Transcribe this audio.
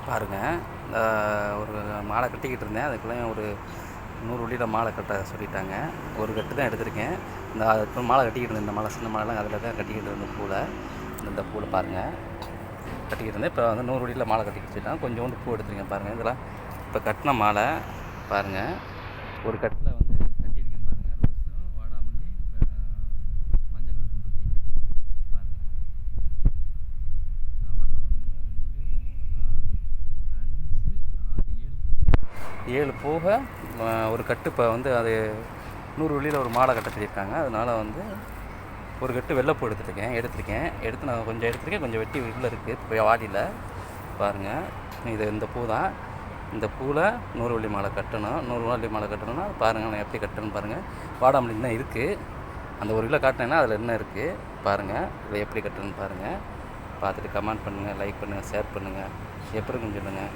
பாருங்கள். ஒரு மாலை கட்டிக்கிட்டு இருந்தேன். அதுக்குள்ளேயும் ஒரு 100 உள்ளியில் மாலை கட்ட சொல்லிட்டாங்க. ஒரு கட்டு தான் எடுத்திருக்கேன். இப்போ மாலை கட்டிக்கிட்டு இருந்தேன். இந்த மாலை சின்ன மாலைலாம் அதில் தான் கட்டிக்கிட்டு இருந்தேன் பூவில். இந்த பூவில் பாருங்கள் கட்டிக்கிட்டு இருந்தேன். இப்போ வந்து 100 உள்ளியில் மாலை கட்டிக்கிட்டு வச்சுட்டாங்க. கொஞ்சோண்டு பூ எடுத்துருக்கேன் பாருங்கள். இதெல்லாம் இப்போ கட்டின மாலை பாருங்கள். ஒரு கட்டில் வந்து கட்டியிருக்கேன் பாருங்கள். ரோஸும் வாடாமல்லி மஞ்சள் கலர் துண்டு போய் பாருங்கள். மழை 1 2 3 4 5 6 7 போக ஒரு கட்டு இப்போ வந்து அது 100 உள்ளியில் ஒரு மாலை கட்ட சொல்லியிருக்காங்க. அதனால் வந்து ஒரு கட்டு வெள்ளைப்பூ எடுத்துருக்கேன். எடுத்து நான் கொஞ்சம் எடுத்துருக்கேன். கொஞ்சம் வெட்டி வீட்டில் இருக்குது இப்போ வாடியில் பாருங்கள். இது இந்த பூ தான். இந்த பூவில் 100 வள்ளி மாலை கட்டணும். 100 வள்ளி மாலை கட்டணும்னா பாருங்கள் நான் எப்படி கட்டணும்னு பாருங்கள். வாடாமல்லி இன்னும் இருக்குது. அந்த 1 கிலோ காட்டினேன்னா அதில் என்ன இருக்குது பாருங்கள். இதை எப்படி கட்டணும்னு பாருங்கள். பார்த்துட்டு கமெண்ட் பண்ணுங்கள், லைக் பண்ணுங்கள், ஷேர் பண்ணுங்கள். எப்படி இருக்குன்னு சொல்லுங்கள்.